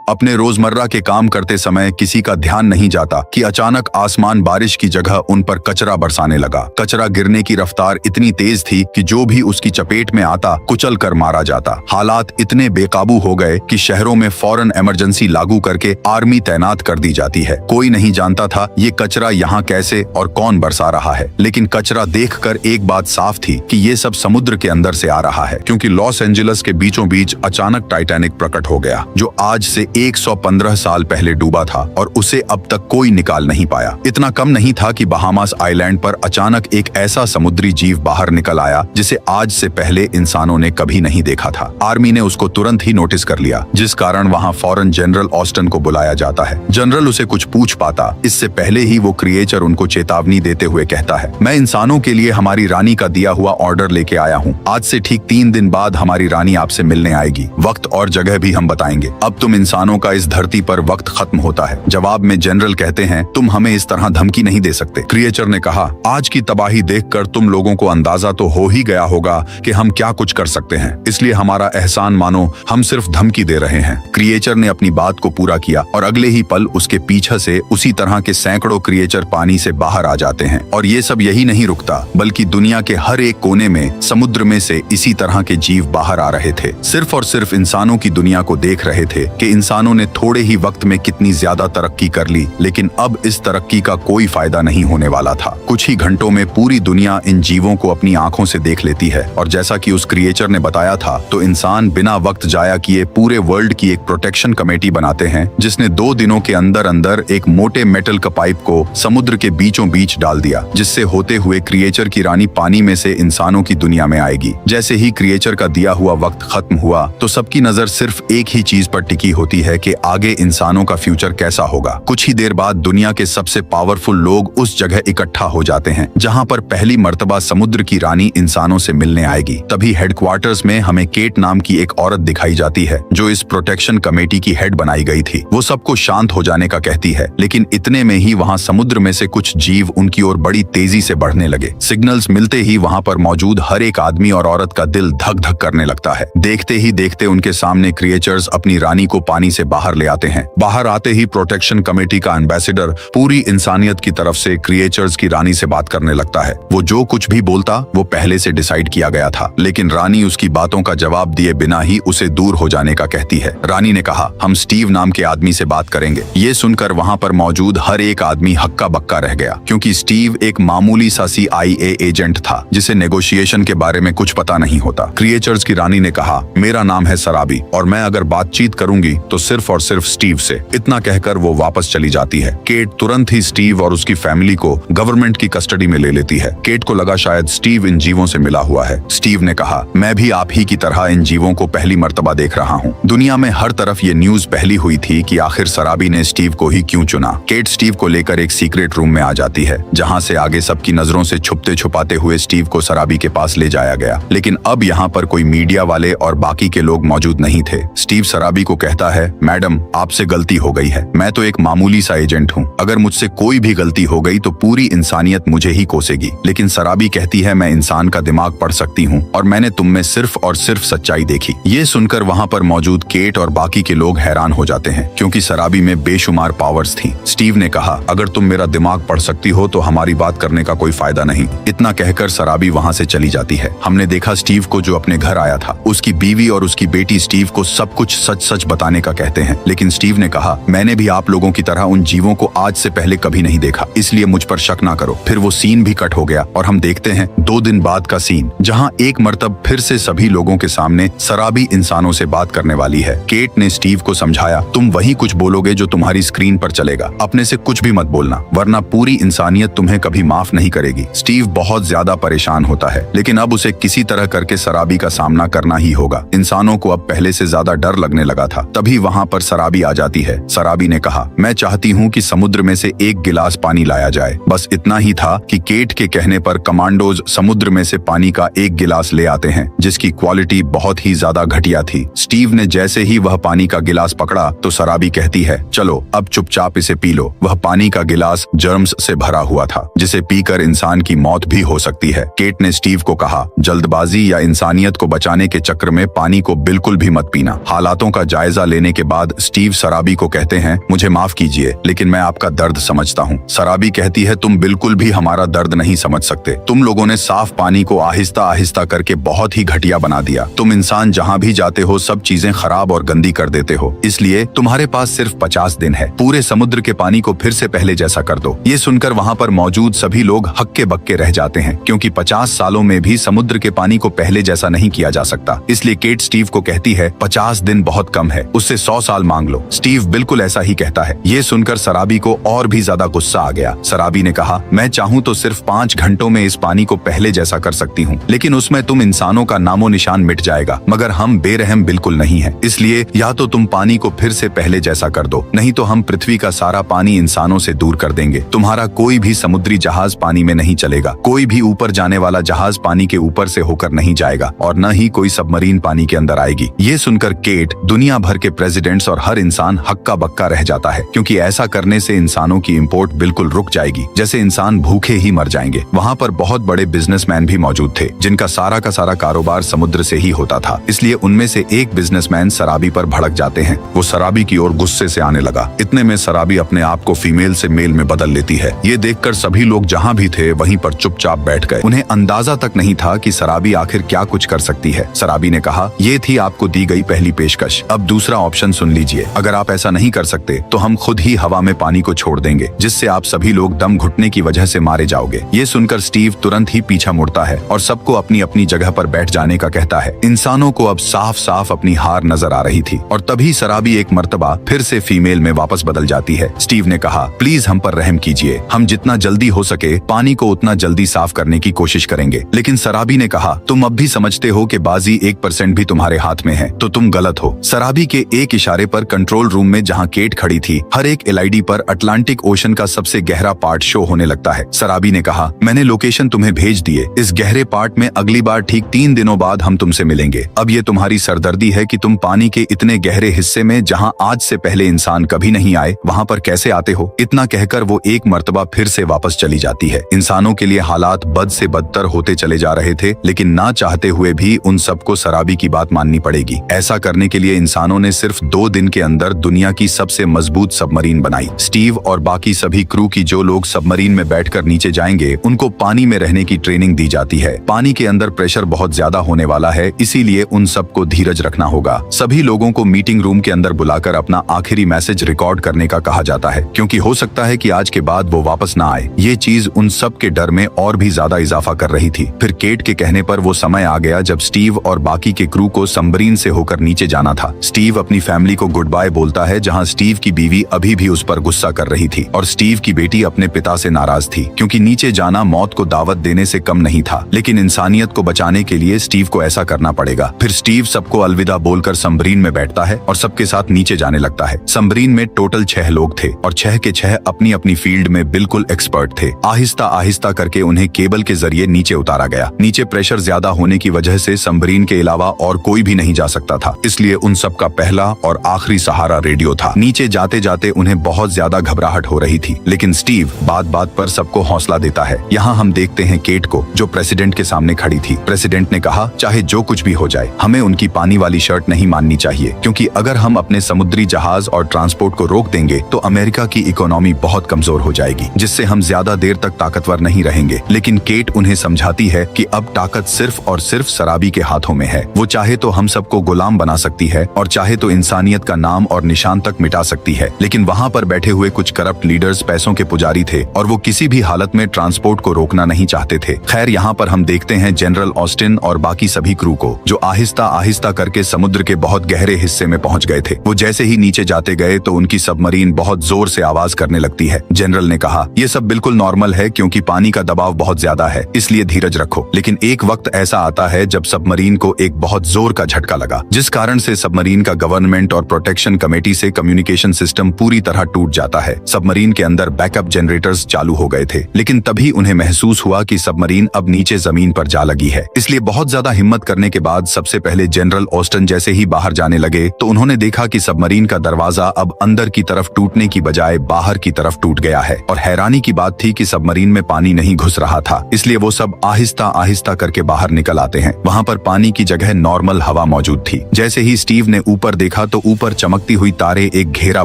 अपने रोजमर्रा के काम करते समय किसी का ध्यान नहीं जाता कि अचानक आसमान बारिश की जगह उन पर कचरा बरसाने लगा। कचरा गिरने की रफ्तार इतनी तेज थी कि जो भी उसकी चपेट में आता कुचल कर मारा जाता। हालात इतने बेकाबू हो गए कि शहरों में फौरन इमरजेंसी लागू करके आर्मी तैनात कर दी जाती है। कोई नहीं जानता था ये कचरा यहाँ कैसे और कौन बरसा रहा है, लेकिन कचरा देखकर एक बात साफ थी कि ये सब समुद्र के अंदर से आ रहा है, क्योंकि लॉस एंजलिस के बीचों बीच अचानक टाइटैनिक प्रकट हो गया, जो आज से 115 साल पहले डूबा था और उसे अब तक कोई निकाल नहीं पाया। इतना कम नहीं था कि बहामास आइलैंड पर अचानक एक ऐसा समुद्री जीव बाहर निकल आया जिसे आज से पहले इंसानों ने कभी नहीं देखा था। आर्मी ने उसको तुरंत ही नोटिस कर लिया, जिस कारण वहाँ फौरन जनरल ऑस्टन को बुलाया जाता है। जनरल उसे कुछ पूछ पाता इससे पहले ही वो क्रिएचर उनको चेतावनी देते हुए कहता है, मैं इंसानों के लिए हमारी रानी का दिया हुआ ऑर्डर लेके आया हूँ। आज से ठीक 3 दिन बाद हमारी रानी आपसे मिलने आएगी। वक्त और जगह भी हम बताएंगे। अब तुम इंसानों का इस धरती पर वक्त खत्म होता है। जवाब में जनरल कहते हैं, तुम हमें इस तरह धमकी नहीं दे सकते। क्रिएचर ने कहा, आज की तबाही देखकर तुम लोगों को अंदाजा तो हो ही गया होगा कि हम क्या कुछ कर सकते हैं, इसलिए हमारा एहसान मानो, हम सिर्फ धमकी दे रहे हैं। क्रिएचर ने अपनी बात को पूरा किया और अगले ही पल उसके पीछे से उसी तरह के सैकड़ों क्रिएचर पानी से बाहर आ जाते हैं। और ये सब यही नहीं रुकता, बल्कि दुनिया के हर एक कोने में समुद्र में से इसी तरह के जीव बाहर आ रहे थे, सिर्फ और सिर्फ इंसानों की दुनिया को देख रहे थे कि इंसानों ने थोड़े ही वक्त में कितनी ज्यादा तरक्की कर ली। लेकिन अब इस तरक्की का कोई फायदा नहीं होने वाला था। कुछ ही घंटों में पूरी दुनिया इन जीवों को अपनी आंखों से देख लेती है। और जैसा कि उस क्रिएचर ने बताया था, तो इंसान बिना वक्त जाया किए पूरे वर्ल्ड की एक प्रोटेक्शन कमेटी बनाते हैं, जिसने 2 दिनों के अंदर अंदर एक मोटे मेटल का पाइप को समुद्र के बीचों बीच डाल दिया, जिससे होते हुए क्रिएचर की रानी पानी में से इंसानों की दुनिया में आएगी। जैसे ही क्रिएचर का दिया हुआ वक्त खत्म हुआ तो सबकी नजर सिर्फ एक ही चीज पर टिकी होती है कि आगे इंसानों का फ्यूचर कैसा होगा। कुछ ही देर बाद दुनिया के सबसे पावरफुल लोग उस जगह इकट्ठा हो जाते हैं जहां पर पहली मर्तबा समुद्र की रानी इंसानों से मिलने आएगी। तभी हेडक्वार्टर्स में हमें केट नाम की एक औरत दिखाई जाती है, जो इस प्रोटेक्शन कमेटी की हेड बनाई गई थी। वो सबको शांत हो जाने का कहती है, लेकिन इतने में ही वहाँ समुद्र में से कुछ जीव उनकी ओर बड़ी तेजी से बढ़ने लगे। सिग्नल्स मिलते ही वहाँ पर मौजूद हर एक आदमी और औरत का दिल धक धक करने लगता है। देखते ही देखते उनके सामने क्रिएचर्स अपनी रानी को पानी से बाहर ले आते हैं। बाहर आते ही प्रोटेक्शन कमेटी का एम्बेसडर पूरी इंसानियत की तरफ से क्रिएचर्स की रानी से बात करने लगता है। वो जो कुछ भी बोलता वो पहले से डिसाइड किया गया था, लेकिन रानी उसकी बातों का जवाब दिए बिना ही उसे दूर हो जाने का कहती है। रानी ने कहा, हम स्टीव नाम के आदमी से बात करेंगे। ये सुनकर वहाँ पर मौजूद हर एक आदमी हक्का बक्का रह गया, क्योंकि स्टीव एक मामूली सा CIA एजेंट था, जिसे नेगोशिएशन के बारे में कुछ पता नहीं होता। क्रिएचर्स की रानी ने कहा, मेरा नाम है सराबी और मैं अगर बातचीत करूंगी तो सिर्फ और सिर्फ स्टीव से। इतना कहकर वो वापस चली जाती है। केट तुरंत ही स्टीव और उसकी फैमिली को गवर्नमेंट की कस्टडी में ले लेती है। केट को लगा शायद स्टीव इन जीवों से मिला हुआ है। स्टीव ने कहा, मैं भी आप ही की तरह इन जीवों को पहली मर्तबा देख रहा हूँ। दुनिया में हर तरफ ये न्यूज फैली हुई थी कि आखिर सराबी ने स्टीव को ही क्यों चुना। केट स्टीव को लेकर एक सीक्रेट रूम में आ जाती है, जहाँ से आगे सबकी नजरों से छुपते छुपाते हुए स्टीव को सराबी के पास ले जाया गया। लेकिन अब यहाँ पर कोई मीडिया वाले और बाकी के लोग मौजूद नहीं थे। स्टीव सराबी को कहता है, मैडम आपसे गलती हो गई है, मैं तो एक मामूली सा एजेंट हूँ, अगर मुझसे कोई भी गलती हो गई तो पूरी इंसानियत मुझे ही कोसेगी। लेकिन सराबी कहती है, मैं इंसान का दिमाग पढ़ सकती हूँ और मैंने तुम में सिर्फ और सिर्फ सच्चाई देखी। ये सुनकर वहाँ पर मौजूद केट और बाकी के लोग हैरान हो जाते हैं, क्योंकि सराबी में बेशुमार पावर्स थी। स्टीव ने कहा, अगर तुम मेरा दिमाग पढ़ सकती हो तो हमारी बात करने का कोई फायदा नहीं। इतना कहकर सराबी वहाँ से चली जाती है। हमने देखा स्टीव को, जो अपने घर आया था। उसकी बीवी और उसकी बेटी स्टीव को सब कुछ सच सच बताने का कहते हैं, लेकिन स्टीव ने कहा, मैंने भी आप लोगों की तरह उन जीवों को आज से पहले कभी नहीं देखा, इसलिए मुझ पर शक ना करो। फिर वो सीन भी कट हो गया और हम देखते हैं 2 दिन बाद का सीन, जहाँ एक मर्तब फिर से सभी लोगों के सामने सराबी इंसानों से बात करने वाली है। केट ने स्टीव को समझाया, तुम वही कुछ बोलोगे जो तुम्हारी स्क्रीन पर चलेगा, अपने से कुछ भी मत बोलना, वरना पूरी इंसानियत तुम्हें कभी माफ नहीं करेगी। स्टीव बहुत ज्यादा परेशान होता है, लेकिन अब उसे किसी तरह करके सराबी का सामना करना ही होगा। इंसानों को अब पहले से ज्यादा डर लगने लगा था। तभी वहाँ पर सराबी आ जाती है। सराबी ने कहा, मैं चाहती हूँ कि समुद्र में से 1 गिलास पानी लाया जाए। बस इतना ही था कि केट के कहने पर कमांडोज समुद्र में से पानी का 1 गिलास ले आते हैं, जिसकी क्वालिटी बहुत ही ज्यादा घटिया थी। स्टीव ने जैसे ही वह पानी का गिलास पकड़ा तो सराबी कहती है, चलो अब चुपचाप इसे पी लो। वह पानी का गिलास जर्म्स से भरा हुआ था, जिसे पीकर इंसान की मौत भी हो सकती है। केट ने स्टीव को कहा, जल्दबाजी या इंसानियत को बचाने के चक्कर में पानी को बिल्कुल भी मत पीना। हालातों का जायजा लेने के बाद स्टीव सराबी को कहते हैं, मुझे माफ कीजिए लेकिन मैं आपका दर्द समझता हूँ। सराबी कहती है, तुम बिल्कुल भी हमारा दर्द नहीं समझ सकते। तुम लोगों ने साफ पानी को आहिस्ता आहिस्ता करके बहुत ही घटिया बना दिया। तुम इंसान जहाँ भी जाते हो सब चीजें खराब और गंदी कर देते हो, इसलिए तुम्हारे पास सिर्फ 50 दिन है। पूरे समुद्र के पानी को फिर से पहले जैसा कर दो। ये सुनकर वहाँ पर मौजूद सभी लोग हक्के बक्के रह जाते हैं, क्योंकि 50 सालों में भी समुद्र के पानी को पहले जैसा नहीं किया जा सकता। इसलिए केट स्टीव को कहती है, 50 दिन बहुत कम है, उससे 100 साल मांग लो। स्टीव बिल्कुल ऐसा ही कहता है। ये सुनकर सराबी को और भी ज्यादा गुस्सा आ गया। सराबी ने कहा, मैं चाहूँ तो सिर्फ 5 घंटों में इस पानी को पहले जैसा कर सकती हूँ, लेकिन उसमें तुम इंसानों का नामो निशान मिट जाएगा। मगर हम बेरहम बिल्कुल नहीं है, इसलिए या तो तुम पानी को फिर से पहले जैसा कर दो, नहीं तो हम पृथ्वी का सारा पानी इंसानों से दूर कर देंगे। तुम्हारा कोई भी समुद्री जहाज पानी में नहीं चलेगा, कोई भी ऊपर जाने वाला जहाज पानी के ऊपर से होकर नहीं जाएगा, और न ही कोई सबमरीन पानी के अंदर आएगी। ये सुनकर केट, दुनिया भर के प्रेसिडेंट्स और हर इंसान हक्का बक्का रह जाता है, क्योंकि ऐसा करने से इंसानों की इंपोर्ट बिल्कुल रुक जाएगी, जैसे इंसान भूखे ही मर जाएंगे। वहाँ पर बहुत बड़े बिजनेसमैन भी मौजूद थे, जिनका सारा का सारा कारोबार समुद्र से ही होता था। इसलिए उनमें से एक बिजनेसमैन सराबी पर भड़क जाते हैं। वो सराबी की ओर गुस्से से आने लगा। इतने में सराबी अपने आप को फीमेल से मेल में बदल लेती है। ये देखकर सभी लोग जहाँ भी थे वहीं पर चुपचाप बैठ गए। उन्हें अंदाजा तक नहीं था कि सराबी आखिर क्या कुछ कर सकती है। सराबी ने कहा, ये थी आपको दी गई पहली पेशकश, अब दूसरा ऑप्शन सुन लीजिए। अगर आप ऐसा नहीं कर सकते तो हम खुद ही हवा में पानी को छोड़ देंगे, जिससे आप सभी लोग दम घुटने की वजह से मारे जाओगे। ये सुनकर स्टीव तुरंत ही पीछा मुड़ता है और सबको अपनी अपनी जगह पर बैठ जाने का कहता है। इंसानों को अब साफ साफ अपनी हार नजर आ रही थी, और तभी सराबी एक मर्तबा फिर से फीमेल में वापस बदल जाती है। स्टीव ने कहा, प्लीज हम पर रहम कीजिए, हम जितना जल्दी हो सके पानी को उतना जल्दी साफ करने की कोशिश करेंगे। लेकिन सराबी ने कहा, तुम अब भी समझते हो कि बाजी 1% भी तुम्हारे हाथ में है, तो तुम गलत हो। सराबी के एक इशारे पर कंट्रोल रूम में जहाँ केट खड़ी थी, हर एक एलईडी पर अटलांटिक ओशन का सबसे गहरा पार्ट शो होने लगता है। सराबी ने कहा, मैंने लोकेशन तुम्हें भेज दिए, इस गहरे पार्ट में अगली बार ठीक 3 दिनों बाद हम तुमसे मिलेंगे। अब ये तुम्हारी सरदर्दी है कि तुम पानी के इतने गहरे हिस्से में, जहाँ आज से पहले इंसान कभी नहीं आए, वहाँ पर कैसे आते हो। इतना कहकर वो एक मर्तबा फिर से वापस चली जाती है। इंसानों के लिए हालात बद से बदतर होते चले जा रहे थे, लेकिन ना चाहते हुए भी उन सबको सराबी की बात माननी पड़ेगी। ऐसा करने के लिए इंसानों ने सिर्फ 2 दिन के अंदर दुनिया की सबसे मजबूत सबमरीन बनाई। स्टीव और बाकी सभी क्रू की जो लोग सबमरीन में बैठकर नीचे जाएंगे, उनको पानी में रहने की ट्रेनिंग दी जाती है। पानी के अंदर प्रेशर बहुत ज्यादा होने वाला है, इसीलिए उन सबको धीरज रखना होगा। सभी लोगों को मीटिंग रूम के अंदर बुलाकर अपना आखिरी मैसेज रिकॉर्ड करने का कहा जाता है, क्योंकि हो सकता है कि आज के बाद वो वापस ना आए। ये चीज उन सब के डर में और भी ज्यादा इजाफा कर रही थी। फिर केट के कहने पर वो समय आ गया जब स्टीव और बाकी के क्रू को सबमरीन से होकर नीचे जाना था। स्टीव अपनी फैमिली को गुड बाय बोलता है, जहाँ स्टीव की बीवी अभी भी उस पर गुस्सा कर रही थी, और स्टीव की बेटी अपने पिता से नाराज थी, क्योंकि नीचे जाना मौत को दावत देने से कम नहीं था। लेकिन इंसानियत को बचाने के लिए स्टीव को ऐसा करना पड़ेगा। फिर स्टीव सबको अलविदा बोलकर सबमरीन में बैठता है और सबके साथ नीचे जाने लगता है। सबमरीन में टोटल 6 लोग थे, और 6 के 6 अपनी अपनी फील्ड में बिल्कुल एक्सपर्ट थे। आहिस्ता आहिस्ता करके उन्हें केबल के जरिए नीचे उतारा गया। नीचे प्रेशर ज्यादा होने की वजह से सबमरीन के अलावा और कोई भी नहीं जा सकता था, इसलिए उन सबका पहला और आखिरी सहारा रेडियो था। नीचे जाते जाते उन्हें बहुत ज्यादा घबराहट हो रही थी, लेकिन स्टीव बात बात पर सबको हौसला देता है। यहाँ हम देखते हैं केट को, जो प्रेसिडेंट के सामने खड़ी थी। प्रेसिडेंट ने कहा, चाहे जो कुछ भी हो जाए, हमें उनकी पानी वाली शर्ट नहीं माननी चाहिए, क्योंकि अगर हम अपने समुद्री जहाज और ट्रांसपोर्ट को रोक देंगे तो अमेरिका की इकोनॉमी बहुत कमजोर हो जाएगी, जिससे हम ज्यादा देर तक ताकतवर नहीं रहेंगे। लेकिन केट उन्हें समझाती है कि अब ताकत सिर्फ और सिर्फ सराबी के हाथों में है। वो चाहे तो हम सबको गुलाम बना सकती है, और चाहे तो इंसानियत का नाम और निशान तक मिटा सकती है। लेकिन वहाँ पर बैठे हुए कुछ करप्ट लीडर्स पैसों के पुजारी थे, और वो किसी भी हालत में ट्रांसपोर्ट को रोकना नहीं चाहते थे। खैर, यहाँ पर हम देखते हैं जनरल ऑस्टिन और बाकी सभी क्रू को, जो आहिस्ता आहिस्ता करके समुद्र के बहुत गहरे हिस्से में पहुंच गए थे। वो जैसे ही नीचे जाते गए तो उनकी सबमरीन बहुत जोर से आवाज करने लगती है। जनरल ने कहा, ये सब बिल्कुल नॉर्मल है, क्योंकि पानी का दबाव बहुत ज्यादा है, इसलिए धीरज रखो। लेकिन एक वक्त ऐसा आता है जब सबमरीन को एक बहुत जोर का झटका लगा, जिस कारण से सबमरीन का गवर्नमेंट और प्रोटेक्शन कमेटी से कम्युनिकेशन सिस्टम पूरी तरह टूट जाता है। सबमरीन के अंदर बैकअप जनरेटर्स चालू हो गए थे, लेकिन तभी उन्हें महसूस हुआ कि सबमरीन अब नीचे जमीन पर जा लगी है। इसलिए बहुत ज्यादा हिम्मत करने के बाद सबसे पहले जनरल ऑस्टिन जैसे ही बाहर जाने लगे तो उन्होंने देखा कि सबमरीन का दरवाजा अब अंदर की तरफ टूटने की बजाय बाहर की तरफ टूट गया है। और हैरानी की बात थी कि सबमरीन में पानी नहीं घुस रहा था, इसलिए वो सब आहिस्ता आहिस्ता करके बाहर निकल आते हैं। वहाँ पर पानी की जगह नॉर्मल हवा मौजूद थी। जैसे ही स्टीव ने ऊपर देखा तो ऊपर चमकती हुई तारे एक घेरा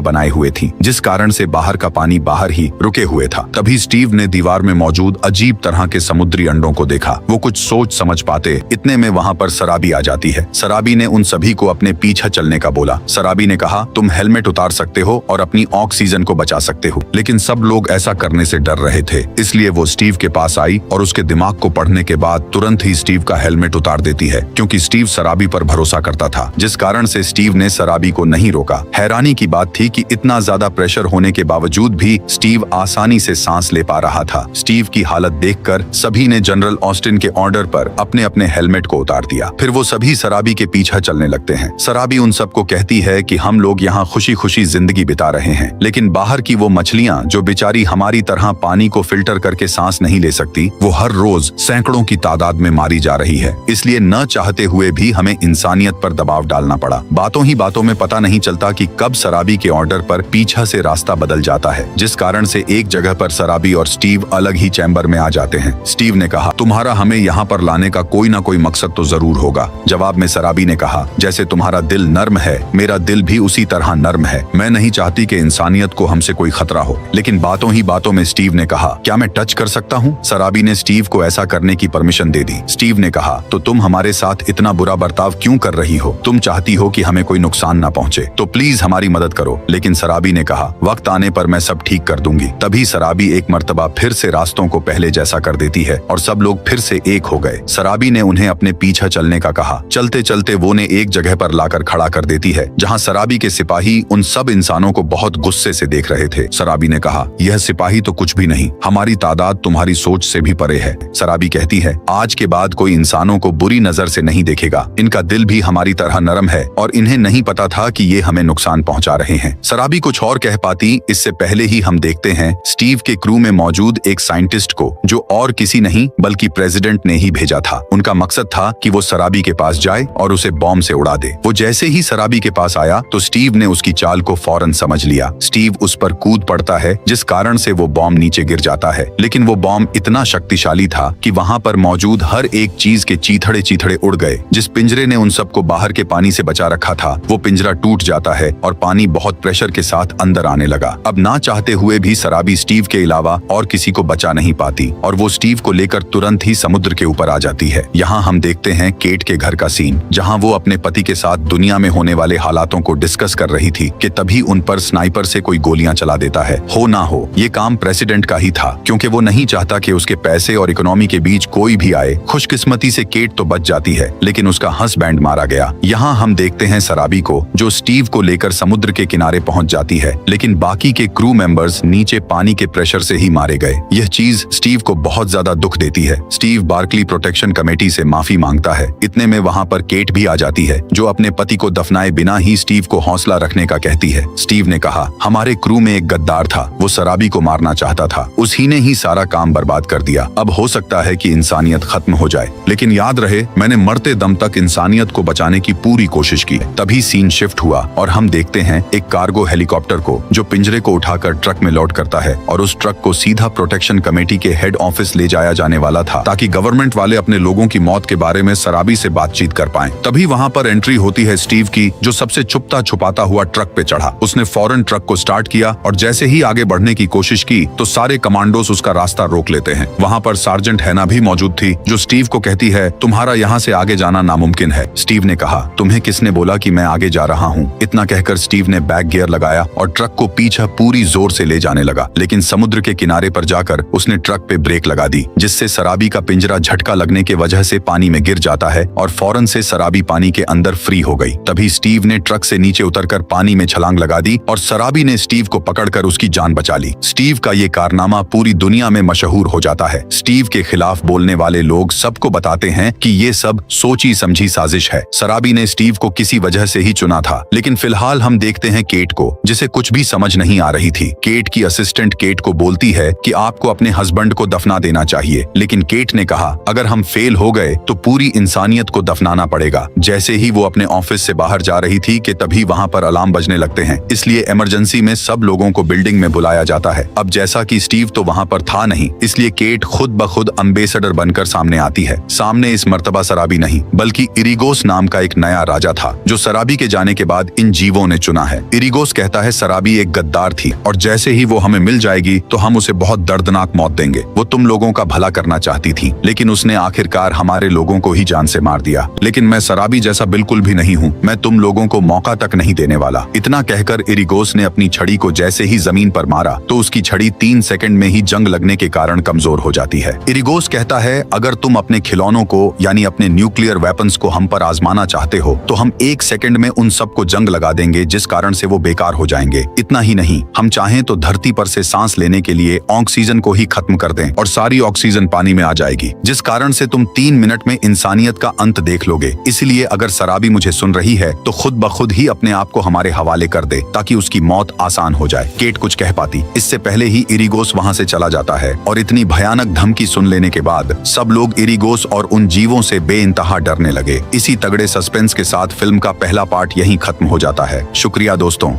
बनाए हुए थीं, जिस कारण से बाहर का पानी बाहर ही रुके हुए था। तभी स्टीव ने दीवार में मौजूद अजीब तरह के समुद्री अंडों को देखा। वो कुछ सोच समझ पाते इतने में वहाँ पर सराबी आ जाती है। सराबी ने उन सभी को अपने पीछे चलने का बोला। सराबी ने कहा, तुम हेलमेट उतार सकते हो और अपनी ऑक्सीजन को बचा सकते हो। लेकिन सब लोग ऐसा करने से डर रहे थे, इसलिए वो स्टीव के पास आई और उसके दिमाग को पढ़ने के बाद तुरंत ही स्टीव का हेलमेट उतार देती है, क्योंकि स्टीव सराबी पर भरोसा करता था, जिस कारण से स्टीव ने सराबी को नहीं रोका। हैरानी की बात थी कि इतना ज्यादा प्रेशर होने के बावजूद भी स्टीव आसानी से सांस ले पा रहा था। स्टीव की हालत देखकर सभी ने जनरल ऑस्टिन के ऑर्डर पर अपने अपने हेलमेट को उतार दिया। फिर वो सभी सराबी के पीछे चलने लगते हैं। सराबी उन सबको कहती है कि हम लोग यहाँ खुशी खुशी जिंदगी बिता रहे हैं, लेकिन बाहर की वो मछलियाँ जो बेचारी हमारी तरह पानी को फिल्टर करके सांस नहीं ले सकती, वो हर रोज सैकड़ों की तादाद में मारी जा रही है। इसलिए न चाहते हुए भी हमें इंसानियत पर दबाव डालना पड़ा। बातों ही बातों में पता नहीं चलता कि कब सराबी के ऑर्डर पर पीछा से रास्ता बदल जाता है, जिस कारण से एक जगह पर सराबी और स्टीव अलग ही चैम्बर में आ जाते हैं। स्टीव ने कहा, तुम्हारा हमें यहाँ पर लाने का कोई ना कोई मकसद तो जरूर होगा। जवाब में सराबी ने कहा, जैसे तुम्हारा दिल नर्म है, मेरा दिल भी उसी तरह नर्म है। मैं नहीं चाहती कि इंसानियत को हमसे कोई खतरा हो। लेकिन बातों ही बातों में स्टीव ने कहा, क्या मैं टच कर सकता हूँ? सराबी ने स्टीव को ऐसा करने की परमिशन दे दी। स्टीव ने कहा, तो तुम हमारे साथ इतना बुरा बर्ताव क्यों कर रही हो? तुम चाहती हो कि हमें कोई नुकसान ना पहुँचे, तो प्लीज हमारी मदद करो। लेकिन सराबी ने कहा, वक्त आने पर मैं सब ठीक कर दूंगी। तभी सराबी एक मर्तबा फिर से रास्तों को पहले जैसा कर देती है और सब लोग फिर से एक हो गए। सराबी ने उन्हें अपने पीछे चलने का कहा। चलते चलते वो ने एक जगह पर लाकर खड़ा कर देती है, जहाँ सराबी के सिपाही उन सब इंसानों को बहुत गुस्से से देख रहे थे। सराबी ने कहा, यह सिपाही तो कुछ भी नहीं, हमारी तादाद तुम्हारी सोच से भी परे है। सराबी कहती है, आज के बाद कोई इंसानों को बुरी नजर से नहीं देखेगा। इनका दिल भी हमारी तरह नरम है और इन्हें नहीं पता था कि ये हमें नुकसान पहुंचा रहे हैं। सराबी कुछ और कह पाती इससे पहले ही हम देखते हैं स्टीव के क्रू में मौजूद एक साइंटिस्ट को, जो और किसी नहीं बल्कि प्रेसिडेंट ने ही भेजा था। उनका मकसद था कि वो सराबी के पास जाए और उसे बॉम्ब से उड़ा दे। वो जैसे ही सराबी के पास आया तो स्टीव ने उसकी चाल को फौरन समझ लिया। स्टीव उस पर कूद पड़ता है, जिस कारण से वो बॉम्ब नीचे गिर जाता है। लेकिन वो बॉम्ब इतना शक्तिशाली था कि वहाँ पर मौजूद हर एक चीज के चीथड़े चीथड़े उड़ गए। जिस पिंजरे ने उन सबको बाहर के पानी से बचा रखा था, वो पिंजरा टूट जाता है और पानी बहुत प्रेशर के साथ अंदर आने लगा। अब ना चाहते हुए भी सराबी स्टीव के अलावा और किसी को बचा नहीं पाती और वो स्टीव को लेकर तुरंत ही समुद्र के ऊपर आ जाती है। यहाँ हम देखते हैं केट के घर का सीन, जहाँ वो अपने पति के साथ दुनिया में होने वाले हालातों को डिस्कस कर रही थी कि तभी उन पर स्नाइपर से कोई गोलियां चला देता है। हो ना हो, ये काम प्रेसिडेंट का ही था, क्योंकि वो नहीं चाहता कि उसके पैसे और इकोनॉमी के बीच कोई भी आए। खुशकिस्मती से केट तो बच जाती है, लेकिन उसका हस्बैंड मारा गया। यहाँ हम देखते हैं सराबी को, जो स्टीव को लेकर समुद्र के किनारे पहुंच जाती है, लेकिन बाकी के क्रू मेंबर्स नीचे पानी के प्रेशर से ही मारे गए। यह चीज स्टीव को बहुत ज्यादा दुख देती है। स्टीव बार्कली प्रोटेक्शन कमेटी से माफी मांगता है। इतने में वहाँ पर केट भी आ जाती है, जो अपने पति को दफनाए बिना ही स्टीव को हौसला रखने का कहती है। स्टीव ने कहा, हमारे क्रू में एक गद्दार था, वो सराबी को मारना चाहता था, उसी ने ही सारा काम बर्बाद कर दिया। अब हो सकता है कि इंसानियत खत्म हो जाए, लेकिन याद रहे मैंने मरते दम तक इंसानियत को बचाने की पूरी कोशिश की। तभी सीन शिफ्ट हुआ और हम देखते हैं एक कार्गो हेलीकॉप्टर को, जो पिंजरे को उठाकर ट्रक में लोड करता है और उस ट्रक को सीधा प्रोटेक्शन कमेटी के हेड ऑफिस ले जाया जाने वाला था, ताकि गवर्नमेंट वाले अपने लोगों की मौत के बारे में सराबी से बातचीत कर पाएं। तभी वहाँ पर एंट्री होती है स्टीव की, जो सबसे छुपता छुपाता हुआ ट्रक पे चढ़ा। उसने फौरन ट्रक को स्टार्ट किया और जैसे ही आगे बढ़ने की कोशिश की तो सारे कमांडोज उसका रास्ता रोक लेते हैं। वहाँ पर सार्जेंट हैना भी मौजूद थी, जो स्टीव को कहती है, तुम्हारा यहाँ से आगे जाना नामुमकिन है। स्टीव ने कहा, तुम्हें किसने बोला कि मैं आगे जा रहा हूँ? इतना कहकर स्टीव ने बैक गियर लगाया और ट्रक को पीछे पूरी जोर से ले जाने लगा, लेकिन समुद्र के किनारे पर जाकर उसने ट्रक पे ब्रेक लगा दी, जिससे सराबी का पिंजरा झटका लगने के वजह से पानी में गिर जाता है और फौरन से सराबी पानी के अंदर फ्री हो गई। तभी स्टीव ने ट्रक से नीचे उतरकर पानी में छलांग लगा दी और सराबी ने स्टीव को पकड़कर उसकी जान बचा ली। स्टीव का ये कारनामा पूरी दुनिया में मशहूर हो जाता है। स्टीव के खिलाफ बोलने वाले लोग सबको बताते हैं कि ये सब सोची समझी साजिश है। सराबी ने स्टीव को किसी वजह से ही चुना था, लेकिन फिलहाल हम देखते हैं केट को, जिसे कुछ भी समझ नहीं आ रही थी। केट की असिस्टेंट केट को बोलती है कि आपको अपने हस्बैंड को दफना देना चाहिए, लेकिन केट ने कहा, अगर हम फेल हो गए तो पूरी इंसानियत को दफनाना पड़ेगा। जैसे ही वो अपने ऑफिस से बाहर जा रही थी कि तभी वहाँ पर अलार्म बजने लगते हैं, इसलिए इमरजेंसी में सब लोगों को बिल्डिंग में बुलाया जाता है। अब जैसा कि स्टीव तो वहाँ पर था नहीं, इसलिए केट खुद ब खुद अम्बेसडर बनकर सामने आती है। सामने इस मर्तबा सराबी नहीं बल्कि इरिगोस नाम का एक नया राजा था, जो सराबी के जाने के बाद इन जीवों ने चुना है। इरिगोस कहता है शराबी एक गद्दार थी और जैसे ही वो हमें मिल जाएगी तो हम उसे बहुत दर्दनाक मौत देंगे। वो तुम लोगों का भला करना चाहती थी, लेकिन उसने आखिरकार हमारे लोगों को ही जान से मार दिया। लेकिन मैं शराबी जैसा बिल्कुल भी नहीं हूँ, मैं तुम लोगों को मौका तक नहीं देने वाला। इतना कहकर इरिगोस ने अपनी छड़ी को जैसे ही जमीन पर मारा तो उसकी छड़ी 3 सेकंड में ही जंग लगने के कारण कमजोर हो जाती है। इरिगोस कहता है अगर तुम अपने खिलौनों को यानी अपने न्यूक्लियर वेपन्स को हम पर आजमाना चाहते हो तो हम 1 सेकंड में उन सबको जंग लगा देंगे, जिस कारण से वो बेकार हो जाएंगे। इतना ही नहीं, हम चाहें तो धरती पर से सांस लेने के लिए ऑक्सीजन को ही खत्म कर दें और सारी ऑक्सीजन पानी में आ जाएगी, जिस कारण से तुम 3 मिनट में इंसानियत का अंत देख लोगे। इसलिए अगर शराबी मुझे सुन रही है तो खुद ब खुद ही अपने आप को हमारे हवाले कर दे ताकि उसकी मौत आसान हो जाए। केट कुछ कह पाती इससे पहले ही इरिगोस वहां से चला जाता है और इतनी भयानक धमकी सुन लेने के बाद सब लोग इरिगोस और उन जीवों से बेइंतहा डरने लगे। इसी तगड़े सस्पेंस के साथ फिल्म का पहला पार्ट यहीं खत्म हो जाता है। शुक्रिया दोस्तों।